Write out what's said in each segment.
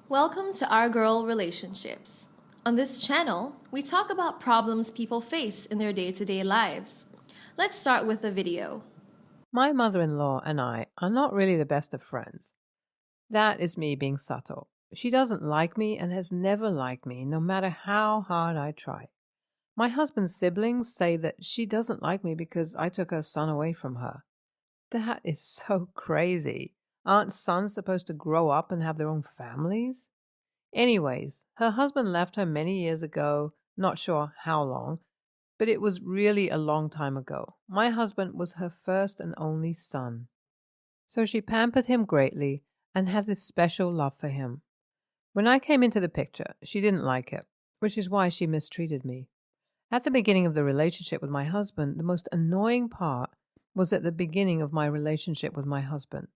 Welcome to Our Girl Relationships. On this channel, we talk about problems people face in their day-to-day lives. Let's start with a video. My mother-in-law and I are not really the best of friends. That is me being subtle. She doesn't like me and has never liked me, no matter how hard I try. My husband's siblings say that she doesn't like me because I took her son away from her. That is so crazy. Aren't sons supposed to grow up and have their own families? Anyways, her husband left her many years ago, not sure how long, but it was really a long time ago. My husband was her first and only son. So she pampered him greatly and had this special love for him. When I came into the picture, she didn't like it, which is why she mistreated me. At the beginning of the relationship with my husband, the most annoying part was at the beginning of my relationship with my husband.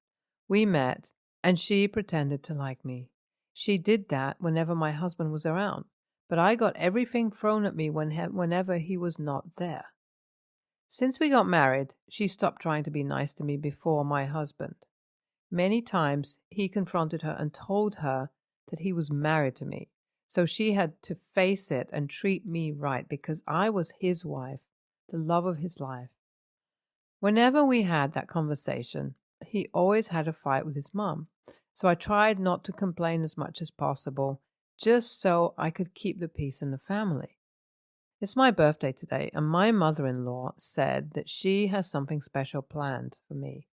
We met, and she pretended to like me. She did that whenever my husband was around, but I got everything thrown at me whenever he was not there. Since we got married, she stopped trying to be nice to me before my husband. Many times he confronted her and told her that he was married to me, so she had to face it and treat me right because I was his wife, the love of his life. Whenever we had that conversation, he always had a fight with his mom, so I tried not to complain as much as possible, just so I could keep the peace in the family. It's my birthday today, and my mother-in-law said that she has something special planned for me.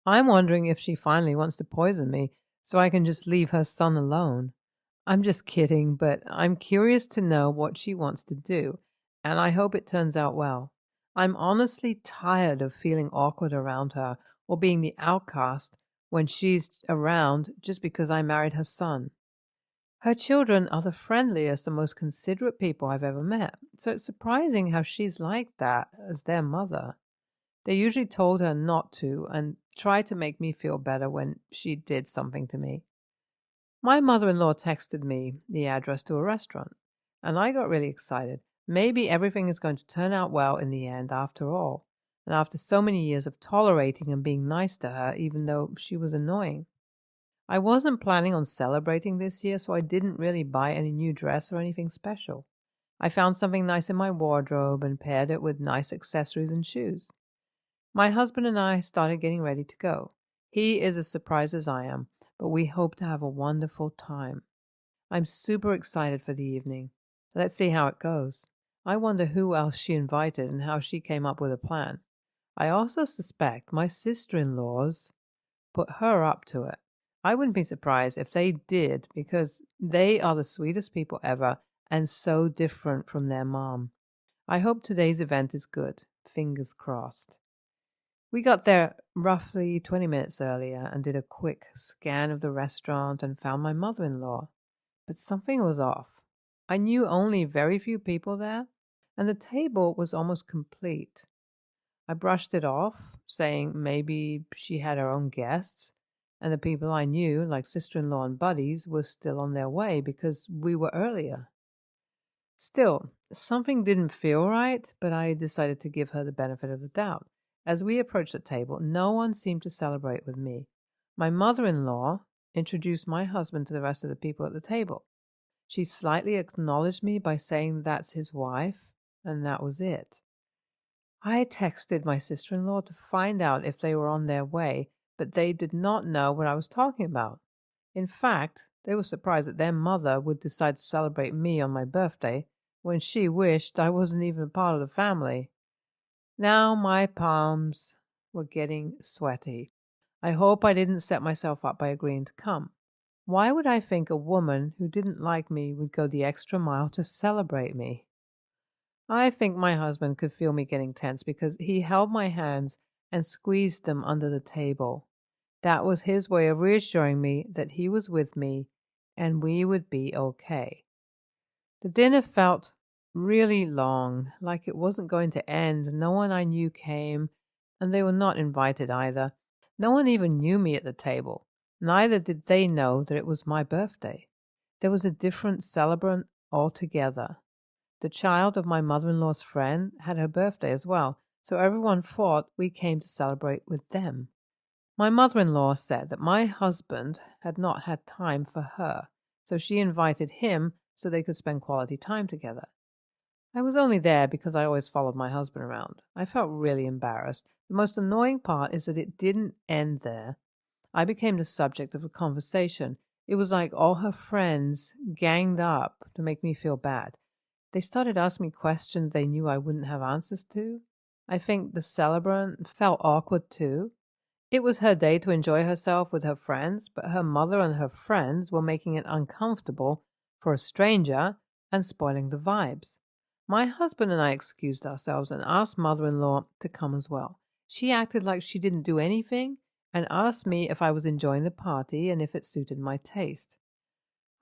I'm wondering if she finally wants to poison me so I can just leave her son alone. I'm just kidding, but I'm curious to know what she wants to do, and I hope it turns out well. I'm honestly tired of feeling awkward around her or being the outcast when she's around just because I married her son. Her children are the friendliest and most considerate people I've ever met, so it's surprising how she's like that as their mother. They usually told her not to and tried to make me feel better when she did something to me. My mother-in-law texted me the address to a restaurant, and I got really excited. Maybe everything is going to turn out well in the end after all, and after so many years of tolerating and being nice to her even though she was annoying. I wasn't planning on celebrating this year, so I didn't really buy any new dress or anything special. I found something nice in my wardrobe and paired it with nice accessories and shoes. My husband and I started getting ready to go. He is as surprised as I am, but we hope to have a wonderful time. I'm super excited for the evening. Let's see how it goes. I wonder who else she invited and how she came up with a plan. I also suspect my sister-in-laws put her up to it. I wouldn't be surprised if they did because they are the sweetest people ever and so different from their mom. I hope today's event is good. Fingers crossed. We got there roughly 20 minutes earlier and did a quick scan of the restaurant and found my mother-in-law. But something was off. I knew only very few people there, and the table was almost complete. I brushed it off, saying maybe she had her own guests, and the people I knew, like sister-in-law and buddies, were still on their way because we were earlier. Still, something didn't feel right, but I decided to give her the benefit of the doubt. As we approached the table, no one seemed to celebrate with me. My mother-in-law introduced my husband to the rest of the people at the table. She slightly acknowledged me by saying that's his wife, and that was it. I texted my sister-in-law to find out if they were on their way, but they did not know what I was talking about. In fact, they were surprised that their mother would decide to celebrate me on my birthday when she wished I wasn't even a part of the family. Now my palms were getting sweaty. I hope I didn't set myself up by agreeing to come. Why would I think a woman who didn't like me would go the extra mile to celebrate me? I think my husband could feel me getting tense because he held my hands and squeezed them under the table. That was his way of reassuring me that he was with me and we would be okay. The dinner felt really long, like it wasn't going to end. No one I knew came, and they were not invited either. No one even knew me at the table. Neither did they know that it was my birthday. There was a different celebrant altogether. The child of my mother-in-law's friend had her birthday as well, so everyone thought we came to celebrate with them. My mother-in-law said that my husband had not had time for her, so she invited him so they could spend quality time together. I was only there because I always followed my husband around. I felt really embarrassed. The most annoying part is that it didn't end there. I became the subject of a conversation. It was like all her friends ganged up to make me feel bad. They started asking me questions they knew I wouldn't have answers to. I think the celebrant felt awkward too. It was her day to enjoy herself with her friends, but her mother and her friends were making it uncomfortable for a stranger and spoiling the vibes. My husband and I excused ourselves and asked mother-in-law to come as well. She acted like she didn't do anything and asked me if I was enjoying the party and if it suited my taste.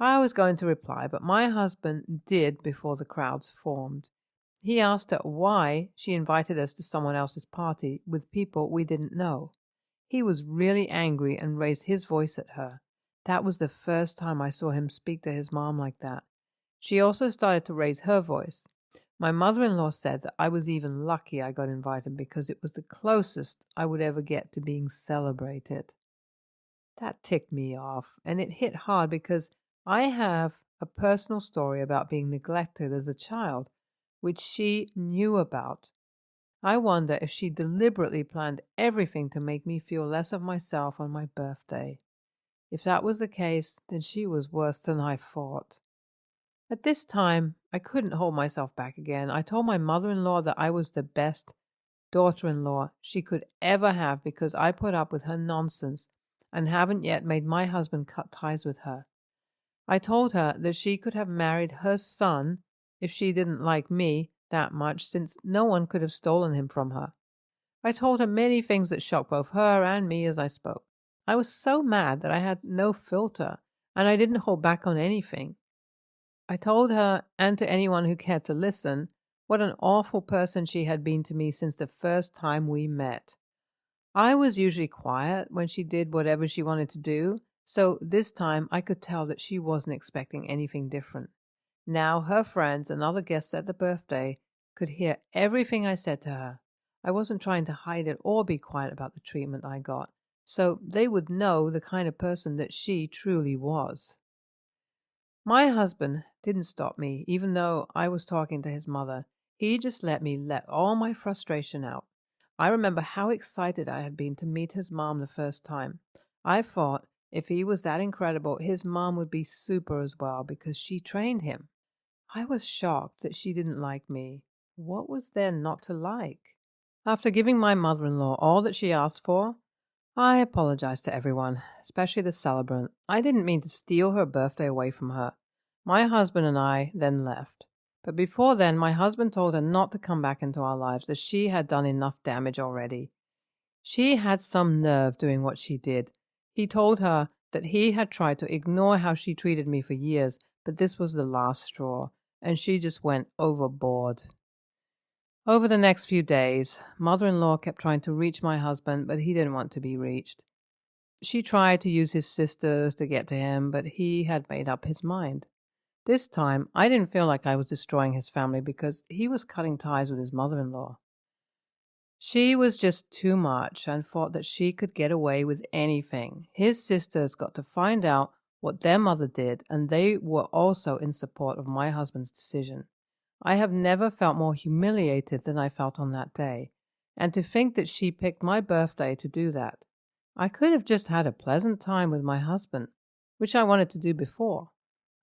I was going to reply, but my husband did before the crowds formed. He asked her why she invited us to someone else's party with people we didn't know. He was really angry and raised his voice at her. That was the first time I saw him speak to his mom like that. She also started to raise her voice. My mother-in-law said that I was even lucky I got invited because it was the closest I would ever get to being celebrated. That ticked me off, and it hit hard because I have a personal story about being neglected as a child, which she knew about. I wonder if she deliberately planned everything to make me feel less of myself on my birthday. If that was the case, then she was worse than I thought. At this time, I couldn't hold myself back again. I told my mother-in-law that I was the best daughter-in-law she could ever have because I put up with her nonsense and haven't yet made my husband cut ties with her. I told her that she could have married her son if she didn't like me that much, since no one could have stolen him from her. I told her many things that shocked both her and me as I spoke. I was so mad that I had no filter, and I didn't hold back on anything. I told her, and to anyone who cared to listen, what an awful person she had been to me since the first time we met. I was usually quiet when she did whatever she wanted to do, so this time I could tell that she wasn't expecting anything different. Now her friends and other guests at the birthday could hear everything I said to her. I wasn't trying to hide it or be quiet about the treatment I got, so they would know the kind of person that she truly was. My husband didn't stop me, even though I was talking to his mother. He just let me let all my frustration out. I remember how excited I had been to meet his mom the first time. I thought if he was that incredible, his mom would be super as well because she trained him. I was shocked that she didn't like me. What was there not to like? After giving my mother-in-law all that she asked for, I apologized to everyone, especially the celebrant. I didn't mean to steal her birthday away from her. My husband and I then left. But before then, my husband told her not to come back into our lives, as she had done enough damage already. She had some nerve doing what she did. He told her that he had tried to ignore how she treated me for years, but this was the last straw, and she just went overboard. Over the next few days, mother-in-law kept trying to reach my husband, but he didn't want to be reached. She tried to use his sisters to get to him, but he had made up his mind. This time, I didn't feel like I was destroying his family because he was cutting ties with his mother-in-law. She was just too much and thought that she could get away with anything. His sisters got to find out what their mother did, and they were also in support of my husband's decision. I have never felt more humiliated than I felt on that day, and to think that she picked my birthday to do that. I could have just had a pleasant time with my husband, which I wanted to do before.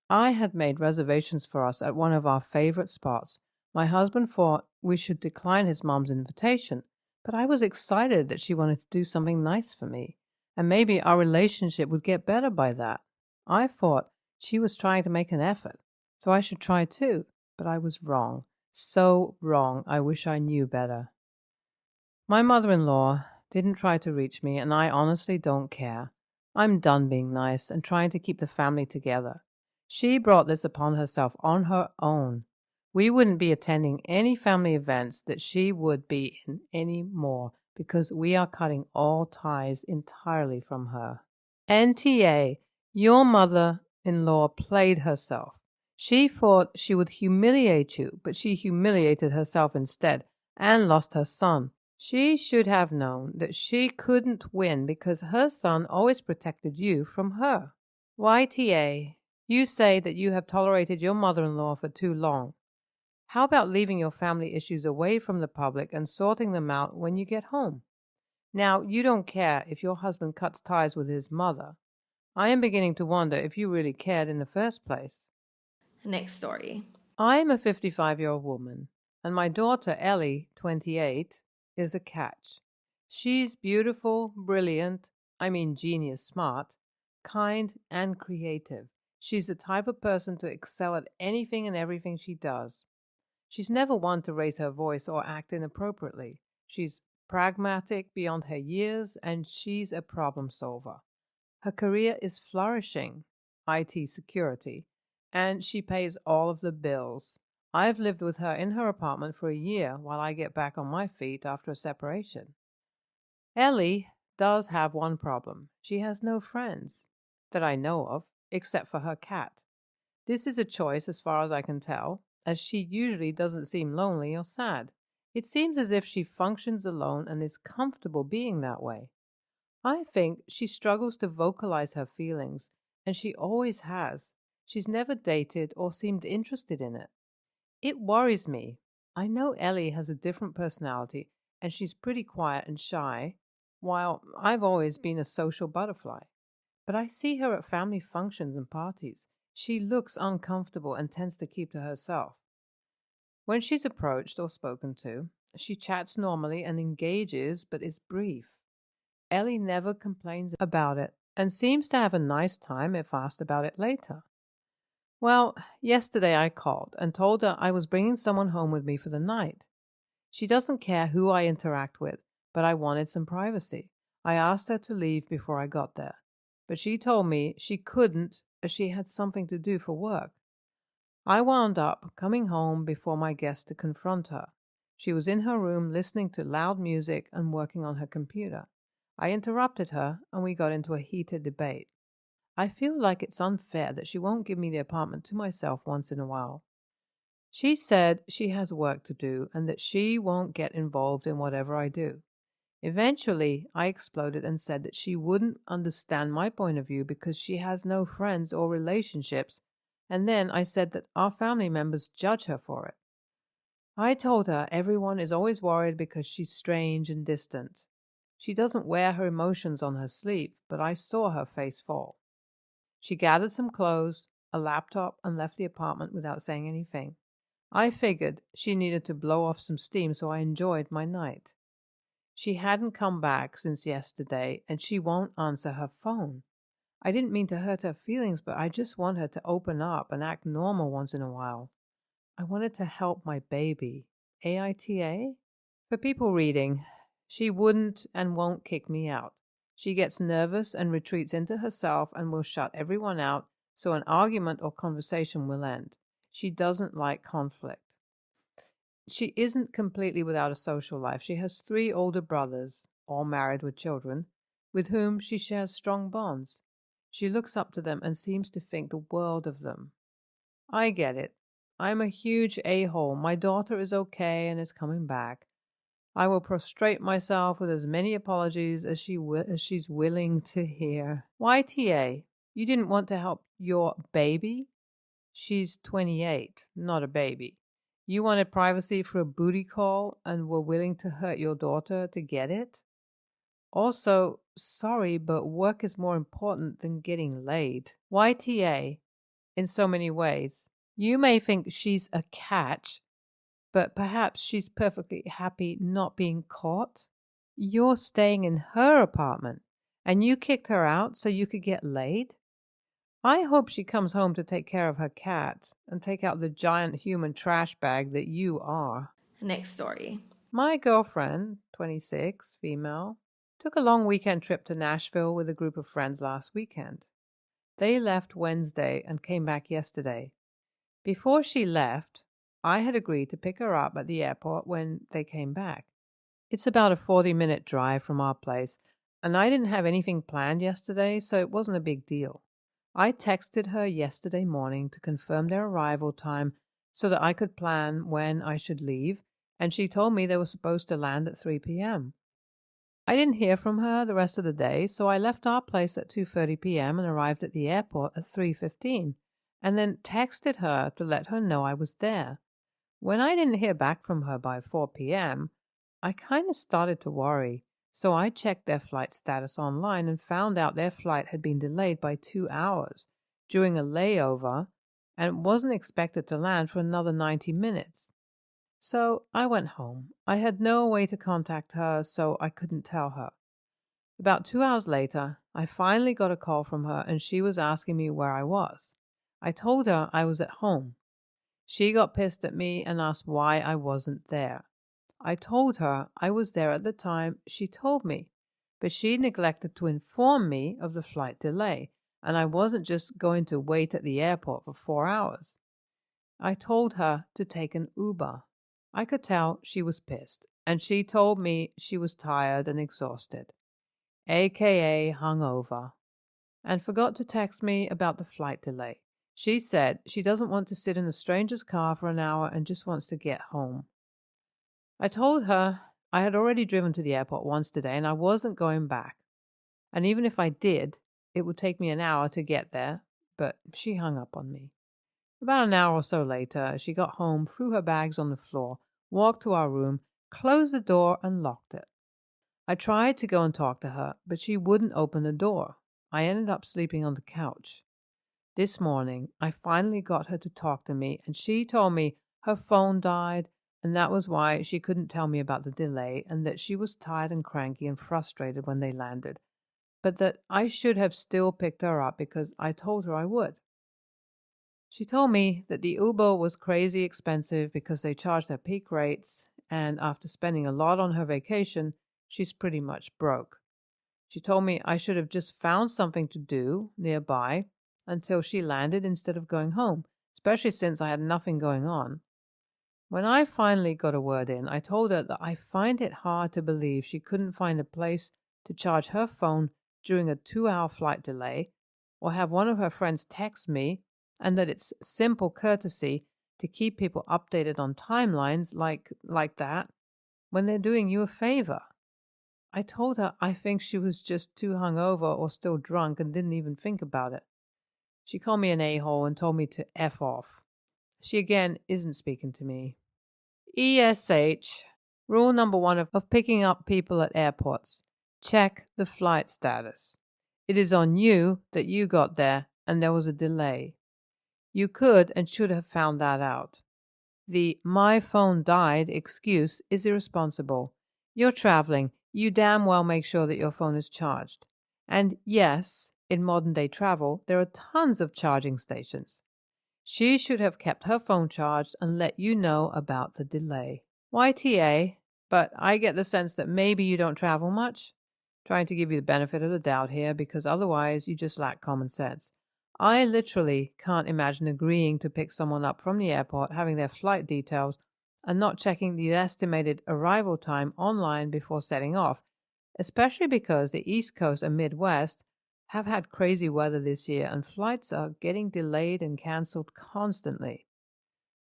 I had made reservations for us at one of our favorite spots. My husband thought we should decline his mom's invitation, but I was excited that she wanted to do something nice for me, and maybe our relationship would get better by that. I thought she was trying to make an effort, so I should try too, but I was wrong. So wrong, I wish I knew better. My mother-in-law didn't try to reach me, and I honestly don't care. I'm done being nice and trying to keep the family together. She brought this upon herself on her own. We wouldn't be attending any family events that she would be in any more because we are cutting all ties entirely from her. NTA, your mother-in-law played herself. She thought she would humiliate you, but she humiliated herself instead and lost her son. She should have known that she couldn't win because her son always protected you from her. YTA, you say that you have tolerated your mother-in-law for too long. How about leaving your family issues away from the public and sorting them out when you get home? Now, you don't care if your husband cuts ties with his mother. I am beginning to wonder if you really cared in the first place. Next story. I'm a 55-year-old woman, and my daughter Ellie, 28, is a catch. She's beautiful, brilliant, I mean genius smart, kind, and creative. She's the type of person to excel at anything and everything she does. She's never one to raise her voice or act inappropriately. She's pragmatic beyond her years, and she's a problem solver. Her career is flourishing, IT security, and she pays all of the bills. I've lived with her in her apartment for a year while I get back on my feet after a separation. Ellie does have one problem. She has no friends that I know of, except for her cat. This is a choice as far as I can tell, as she usually doesn't seem lonely or sad. It seems as if she functions alone and is comfortable being that way. I think she struggles to vocalize her feelings, and she always has. She's never dated or seemed interested in it. It worries me. I know Ellie has a different personality, and she's pretty quiet and shy, while I've always been a social butterfly. But I see her at family functions and parties. She looks uncomfortable and tends to keep to herself. When she's approached or spoken to, she chats normally and engages, but is brief. Ellie never complains about it and seems to have a nice time if asked about it later. Well, yesterday I called and told her I was bringing someone home with me for the night. She doesn't care who I interact with, but I wanted some privacy. I asked her to leave before I got there, but she told me she couldn't as she had something to do for work. I wound up coming home before my guest to confront her. She was in her room listening to loud music and working on her computer. I interrupted her and we got into a heated debate. I feel like it's unfair that she won't give me the apartment to myself once in a while. She said she has work to do and that she won't get involved in whatever I do. Eventually, I exploded and said that she wouldn't understand my point of view because she has no friends or relationships, and then I said that our family members judge her for it. I told her everyone is always worried because she's strange and distant. She doesn't wear her emotions on her sleeve, but I saw her face fall. She gathered some clothes, a laptop, and left the apartment without saying anything. I figured she needed to blow off some steam, so I enjoyed my night. She hadn't come back since yesterday, and she won't answer her phone. I didn't mean to hurt her feelings, but I just want her to open up and act normal once in a while. I wanted to help my baby. AITA? For people reading, she wouldn't and won't kick me out. She gets nervous and retreats into herself and will shut everyone out, so an argument or conversation will end. She doesn't like conflict. She isn't completely without a social life. She has 3 older brothers, all married with children, with whom she shares strong bonds. She looks up to them and seems to think the world of them. I get it. I'm a huge a-hole. My daughter is okay and is coming back. I will prostrate myself with as many apologies as she's willing to hear. YTA, you didn't want to help your baby? She's 28, not a baby. You wanted privacy for a booty call and were willing to hurt your daughter to get it? Also, sorry, but work is more important than getting laid. YTA, in so many ways. You may think she's a catch, but perhaps she's perfectly happy not being caught. You're staying in her apartment, and you kicked her out so you could get laid? I hope she comes home to take care of her cat and take out the giant human trash bag that you are. Next story. My girlfriend, 26, female, took a long weekend trip to Nashville with a group of friends last weekend. They left Wednesday and came back yesterday. Before she left, I had agreed to pick her up at the airport when they came back. It's about a 40-minute drive from our place, and I didn't have anything planned yesterday, so it wasn't a big deal. I texted her yesterday morning to confirm their arrival time so that I could plan when I should leave, and she told me they were supposed to land at 3 p.m. I didn't hear from her the rest of the day, so I left our place at 2:30 p.m. and arrived at the airport at 3:15, and then texted her to let her know I was there. When I didn't hear back from her by 4 p.m., I kind of started to worry, so I checked their flight status online and found out their flight had been delayed by 2 hours during a layover and wasn't expected to land for another 90 minutes. So I went home. I had no way to contact her, so I couldn't tell her. About 2 hours later, I finally got a call from her and she was asking me where I was. I told her I was at home. She got pissed at me and asked why I wasn't there. I told her I was there at the time she told me, but she neglected to inform me of the flight delay, and I wasn't just going to wait at the airport for 4 hours. I told her to take an Uber. I could tell she was pissed, and she told me she was tired and exhausted, aka hungover, and forgot to text me about the flight delay. She said she doesn't want to sit in a stranger's car for an hour and just wants to get home. I told her I had already driven to the airport once today and I wasn't going back. And even if I did, it would take me an hour to get there, but she hung up on me. About an hour or so later, she got home, threw her bags on the floor, walked to our room, closed the door, and locked it. I tried to go and talk to her, but she wouldn't open the door. I ended up sleeping on the couch. This morning, I finally got her to talk to me, and she told me her phone died, and that was why she couldn't tell me about the delay, and that she was tired and cranky and frustrated when they landed, but that I should have still picked her up because I told her I would. She told me that the Uber was crazy expensive because they charged her peak rates, and after spending a lot on her vacation, she's pretty much broke. She told me I should have just found something to do nearby until she landed instead of going home, especially since I had nothing going on. When I finally got a word in, I told her that I find it hard to believe she couldn't find a place to charge her phone during a 2-hour flight delay or have one of her friends text me, and that it's simple courtesy to keep people updated on timelines like that when they're doing you a favor. I told her I think she was just too hungover or still drunk and didn't even think about it. She called me an a-hole and told me to F off. She again isn't speaking to me. ESH. Rule number 1 of picking up people at airports. Check the flight status. It is on you that you got there and there was a delay. You could and should have found that out. The "my phone died" excuse is irresponsible. You're traveling. You damn well make sure that your phone is charged. And yes, in modern day travel, there are tons of charging stations. She should have kept her phone charged and let you know about the delay. YTA, but I get the sense that maybe you don't travel much. Trying to give you the benefit of the doubt here because otherwise you just lack common sense. I literally can't imagine agreeing to pick someone up from the airport, having their flight details, and not checking the estimated arrival time online before setting off, especially because the East Coast and Midwest have had crazy weather this year and flights are getting delayed and cancelled constantly.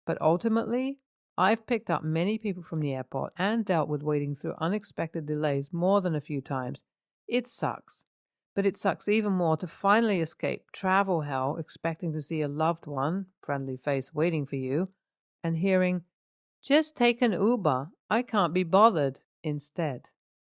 But ultimately, I've picked up many people from the airport and dealt with waiting through unexpected delays more than a few times. It sucks. But it sucks even more to finally escape travel hell, expecting to see a loved one, friendly face waiting for you, and hearing, "Just take an Uber. I can't be bothered," instead.